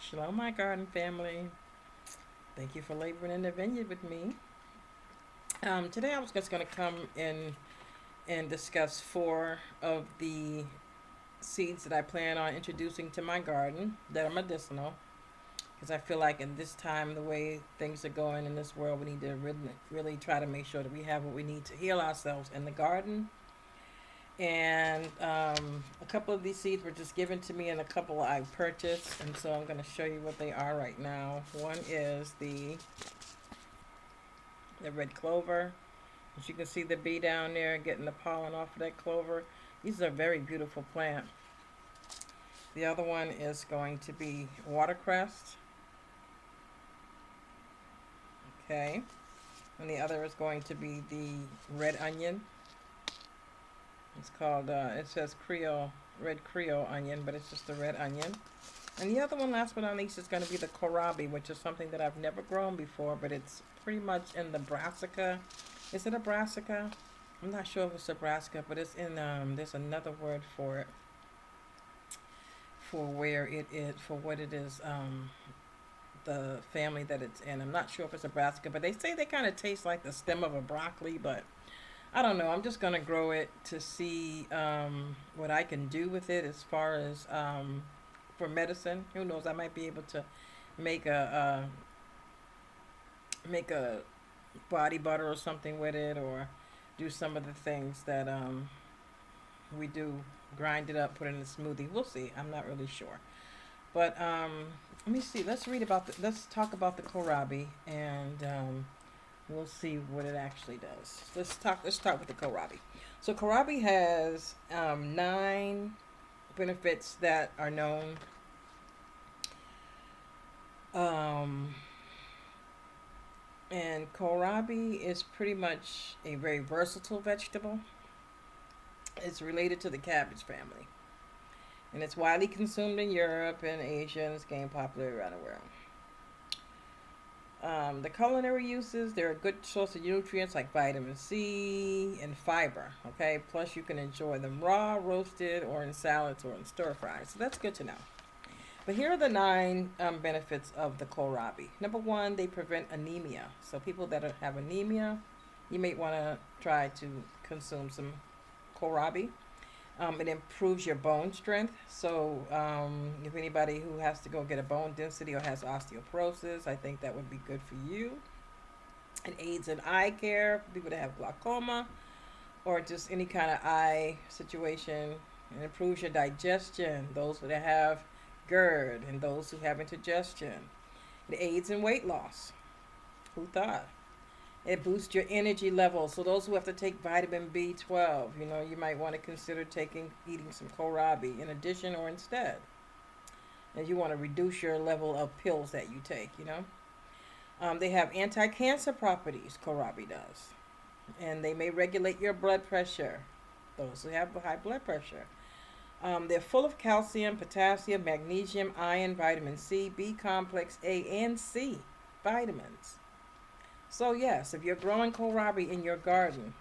Shalom, my garden family. Thank you for laboring in the vineyard with me. Today I was just going to come in and discuss four of the seeds that I plan on introducing to my garden that are medicinal. Because I feel like in this time, the way things are going in this world, we need to really try to make sure that we have what we need to heal ourselves in the garden. And a couple of these seeds were just given to me, and a couple I purchased, and so I'm going to show you what they are right now. One is the red clover. As you can see, the bee down there getting the pollen off of that clover. These are a very beautiful plant. The other one is going to be watercress. Okay, and the other is going to be the red onion. It's called, it says red Creole onion, but it's just a red onion. And the other one, last but not least, is going to be the Kohlrabi, which is something that I've never grown before, but it's pretty much in the brassica. Is it a brassica? I'm not sure if it's a brassica, but it's in, there's another word for it, for where it is, for what it is, the family that it's in. I'm not sure if it's a brassica, but they say they kind of taste like the stem of a broccoli, but I don't know. I'm just going to grow it to see what I can do with it as far as for medicine. Who knows? I might be able to make a body butter or something with it, or do some of the things that we do. Grind it up, put it in a smoothie. We'll see. I'm not really sure. But let me see. Let's talk about the kohlrabi, and we'll see what it actually does. Let's start with the Kohlrabi. So Kohlrabi has 9 benefits that are known. And kohlrabi is pretty much a very versatile vegetable. It's related to the cabbage family, and it's widely consumed in Europe and Asia, and it's gained popularity around the world. The culinary uses, they're a good source of nutrients like vitamin C and fiber. Okay, plus you can enjoy them raw, roasted, or in salads or in stir fries. So that's good to know. But here are the 9 benefits of the kohlrabi. Number 1, they prevent anemia. So people that have anemia, you may want to try to consume some kohlrabi. It improves your bone strength. So if anybody who has to go get a bone density or has osteoporosis, I think that would be good for you. It aids in eye care for people that have glaucoma or just any kind of eye situation. It improves your digestion, those that have GERD and those who have indigestion. It aids in weight loss. Who thought? It boosts your energy levels. So those who have to take vitamin B12, you might want to consider eating some kohlrabi in addition or instead. And you want to reduce your level of pills that you take. They have anti-cancer properties, kohlrabi does. And they may regulate your blood pressure, those who have high blood pressure. They're full of calcium, potassium, magnesium, iron, vitamin C, B complex, A, and C vitamins. So yes, if you're growing kohlrabi in your garden,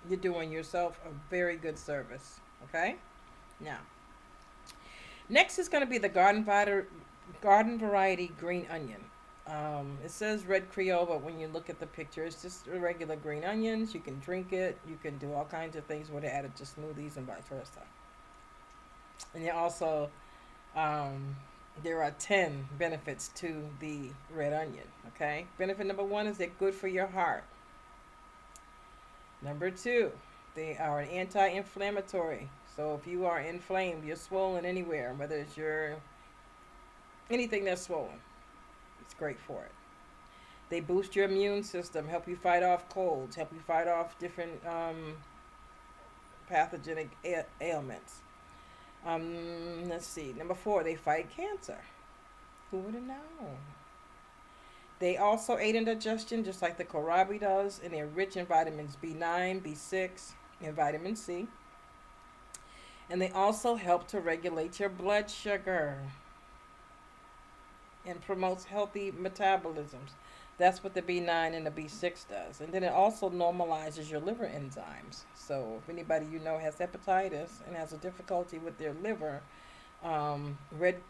you're doing yourself a very good service. Okay? Now, next is going to be the garden variety green onion. It says red Creole, but when you look at the picture, it's just regular green onions. You can drink it. You can do all kinds of things with it, add it to smoothies and vice versa. And there are 10 benefits to the red onion. Okay. Benefit number 1 is they're good for your heart. Number 2, they are an anti-inflammatory. So if you are inflamed, you're swollen anywhere, whether it's anything that's swollen, it's great for it. They boost your immune system, help you fight off colds, help you fight off different pathogenic ailments. Let's see. Number 4, they fight cancer. Who would have known? They also aid in digestion, just like the kohlrabi does, and they're rich in vitamins B9, B6, and vitamin C. And they also help to regulate your blood sugar and promotes healthy metabolisms. That's what the B9 and the B6 does. And then it also normalizes your liver enzymes. So if anybody has hepatitis and has a difficulty with their liver, red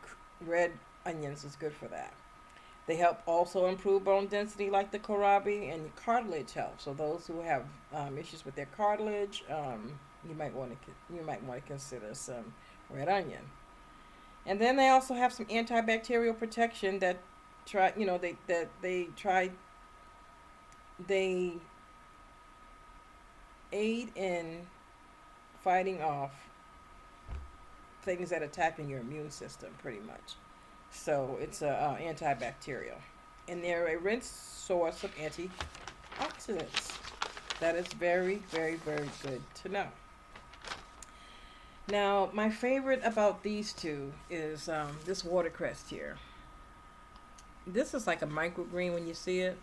onions is good for that. They help also improve bone density like the Kohlrabi, and cartilage help. So those who have issues with their cartilage, you might want to consider some red onion. And then they also have some antibacterial protection that try you know they aid in fighting off things that attacking your immune system pretty much. So it's antibacterial, and they're a rich source of antioxidants. That is very, very, very good to know. Now, my favorite about these two is this watercress here. This is like a microgreen when you see it,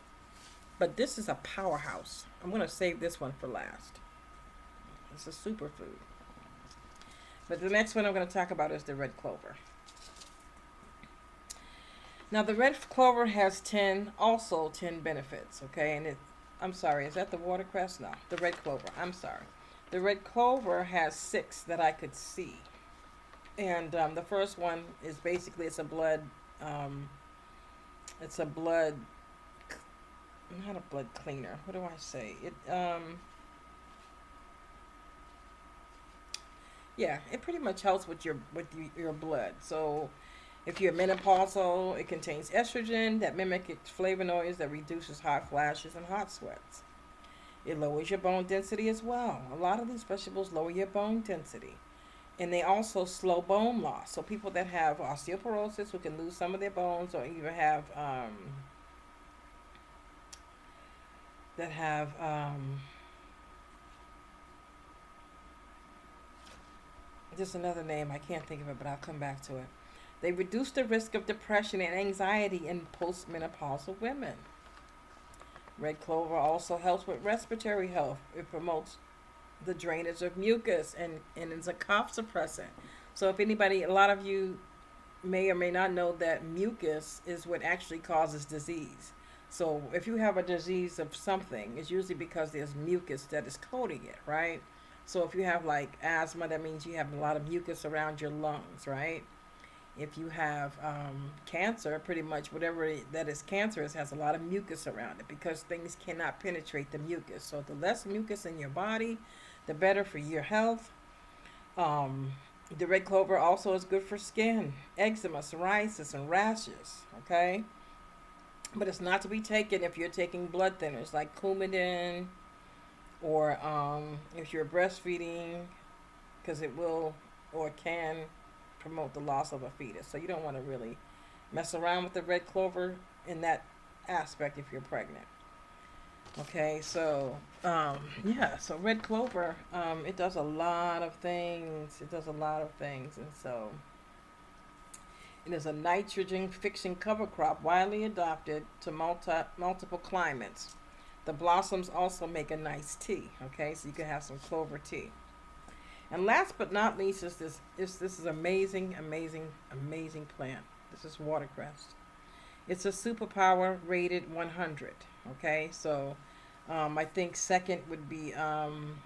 but this is a powerhouse. I'm going to save this one for last. It's a superfood. But the next one I'm going to talk about is the red clover. Now, the red clover has 10 benefits, okay? And I'm sorry, is that the watercress? No, the red clover. I'm sorry. The red clover has 6 that I could see. And the first one is basically it's a blood, not a blood cleaner. What do I say? It pretty much helps with your blood. So if you're menopausal, it contains estrogen that mimics flavonoids that reduces hot flashes and hot sweats. It lowers your bone density as well. A lot of these vegetables lower your bone density. And they also slow bone loss. So people that have osteoporosis who can lose some of their bones, or even have just another name, I can't think of it, but I'll come back to it. They reduce the risk of depression and anxiety in postmenopausal women. Red clover also helps with respiratory health. It promotes the drainage of mucus and is a cough suppressant. So if anybody, a lot of you may or may not know that mucus is what actually causes disease. So if you have a disease of something, it's usually because there's mucus that is coating it, right? So if you have like asthma, that means you have a lot of mucus around your lungs, right? If you have cancer, pretty much whatever that is cancerous has a lot of mucus around it because things cannot penetrate the mucus. So the less mucus in your body, the better for your health. The red clover also is good for skin, eczema, psoriasis, and rashes, okay? But it's not to be taken if you're taking blood thinners like Coumadin, or if you're breastfeeding, because it will or can promote the loss of a fetus. So you don't want to really mess around with the red clover in that aspect if you're pregnant. Okay, so so red clover, it does a lot of things. And so it is a nitrogen fixing cover crop widely adopted to multiple climates. The blossoms also make a nice tea. Okay, so you can have some clover tea. And last but not least is this is amazing plant. This is watercress. It's a superpower rated 100. Okay, so I think second would be on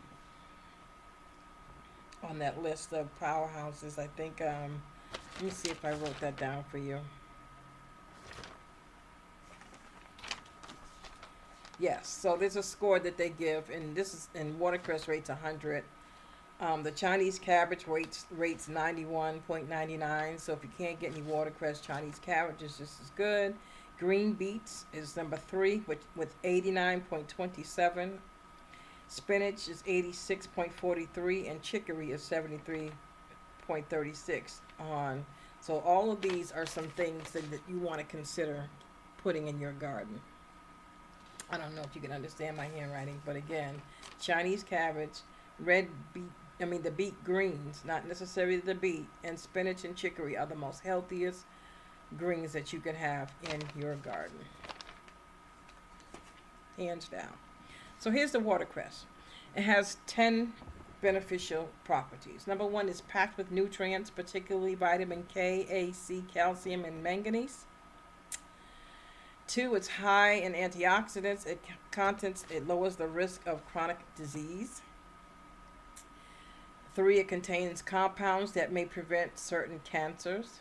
that list of powerhouses. I think let me see if I wrote that down for you. Yes, so there's a score that they give, and this is in watercress rates 100. The Chinese cabbage rates 91.99. So if you can't get any watercress, Chinese cabbage is just as good. Green beets is number 3 with 89.27. Spinach is 86.43, and chicory is 73.36 on. So all of these are some things that you want to consider putting in your garden. I don't know if you can understand my handwriting, but again, Chinese cabbage, the beet greens, not necessarily the beet, and spinach and chicory are the most healthiest greens that you can have in your garden. Hands down. So here's the watercress. It has 10 beneficial properties. Number 1 is packed with nutrients, particularly vitamin K, A, C, calcium, and manganese. 2, it's high in antioxidants. It lowers the risk of chronic disease. 3, it contains compounds that may prevent certain cancers.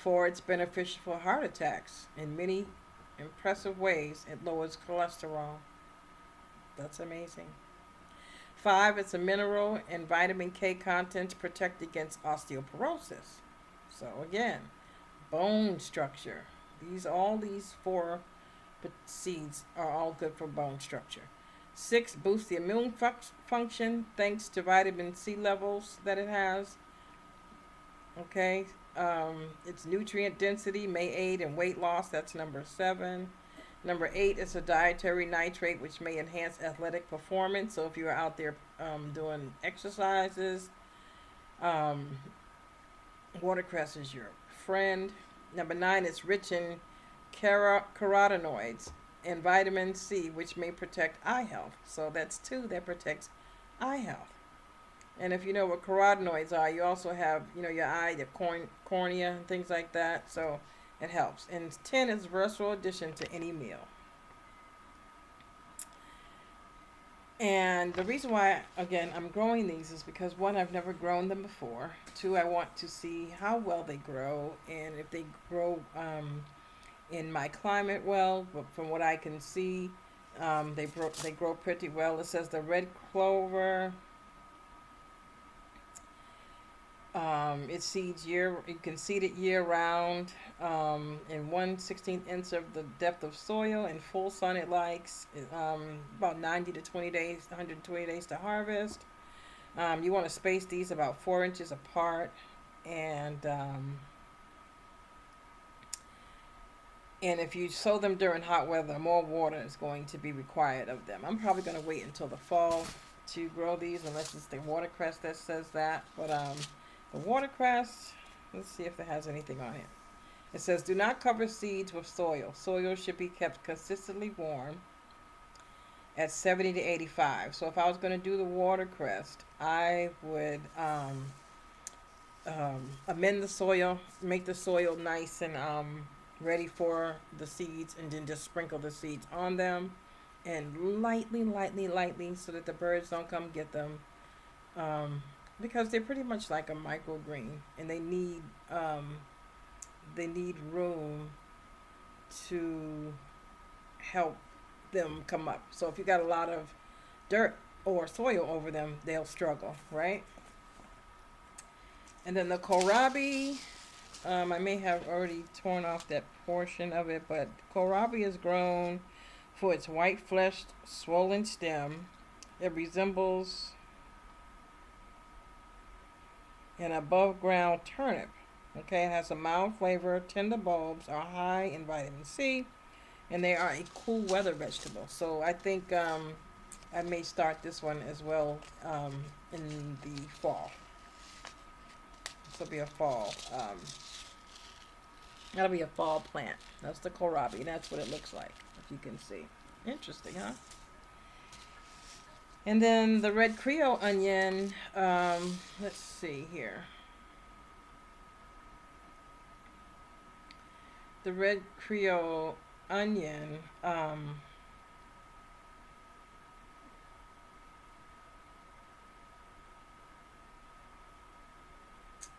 4, it's beneficial for heart attacks in many impressive ways. It lowers cholesterol. That's amazing. 5, it's a mineral and vitamin K contents protect against osteoporosis. So again, bone structure. All these 4 seeds are all good for bone structure. 6, boosts the immune function thanks to vitamin C levels that it has. Okay, its nutrient density may aid in weight loss. That's number 7. Number 8 is a dietary nitrate, which may enhance athletic performance. So if you're out there doing exercises, watercress is your friend. Number 9 is rich in carotenoids and vitamin C, which may protect eye health. So that's 2 that protects eye health. And if you know what carotenoids are, you also have, your eye, your cornea, and things like that. So it helps. And 10 is a versatile addition to any meal. And the reason why, again, I'm growing these is because 1, I've never grown them before. 2, I want to see how well they grow and if they grow in my climate well. But from what I can see, they grow pretty well. It says the red clover. It seeds you can seed it year round, in 1/16 inch of the depth of soil. In full sun it likes, about 90 to 20 days, 120 days to harvest. You want to space these about 4 inches apart, and if you sow them during hot weather, more water is going to be required of them. I'm probably going to wait until the fall to grow these, unless it's the watercress that says that. But the watercress, let's see if it has anything on it. It says, do not cover seeds with soil. Soil should be kept consistently warm at 70 to 85. So if I was going to do the watercress, I would amend the soil, make the soil nice and ready for the seeds, and then just sprinkle the seeds on them, and lightly, so that the birds don't come get them. Because they're pretty much like a microgreen, and they need room to help them come up. So if you got a lot of dirt or soil over them, they'll struggle, right? And then the kohlrabi, I may have already torn off that portion of it, but kohlrabi is grown for its white-fleshed, swollen stem. It resembles an above-ground turnip. Okay, it has a mild flavor. Tender bulbs are high in vitamin C, and they are a cool weather vegetable. So I think I may start this one as well in the fall. This will be a fall. That'll be a fall plant. That's the kohlrabi. That's what it looks like, if you can see. Interesting, huh? And then the red Creole onion, let's see here. The red Creole onion,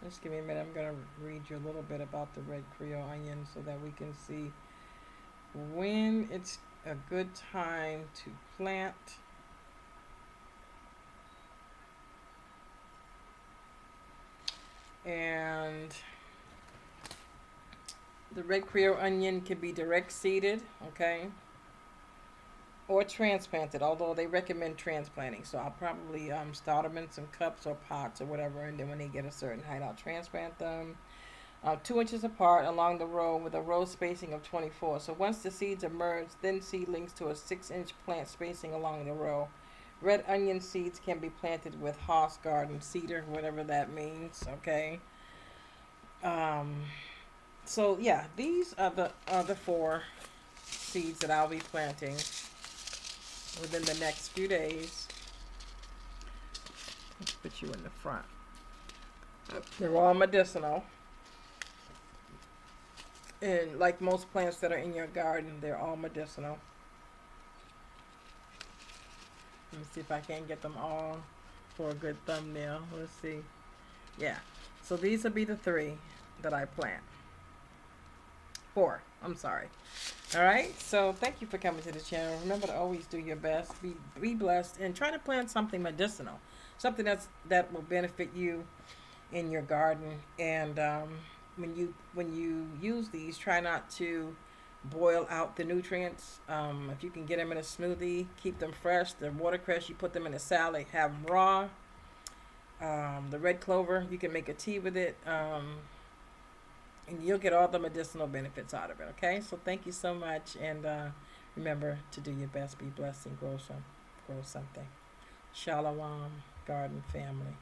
just give me a minute. I'm going to read you a little bit about the red Creole onion so that we can see when it's a good time to plant. And the red Creole onion can be direct seeded, okay, or transplanted, although they recommend transplanting. So I'll probably start them in some cups or pots or whatever, and then when they get a certain height, I'll transplant them 2 inches apart along the row with a row spacing of 24. So once the seeds emerge, then seedlings to a 6-inch plant spacing along the row. Red onion seeds can be planted with Haas garden cedar, whatever that means, okay? So yeah, these are the 4 seeds that I'll be planting within the next few days. Let's put you in the front. They're all medicinal. And like most plants that are in your garden, they're all medicinal. Let me see if I can get them all for a good thumbnail. Let's see. Yeah. So these will be the 3 that I plant. 4. I'm sorry. All right. So thank you for coming to the channel. Remember to always do your best. Be blessed and try to plant something medicinal, something that will benefit you in your garden. And when you use these, try not to boil out the nutrients. If you can get them in a smoothie, keep them fresh. The watercress, you put them in a salad, have them raw. The red clover, you can make a tea with it. And you'll get all the medicinal benefits out of it. Okay, so thank you so much, and remember to do your best, be blessed, and grow something. Shalom, garden family.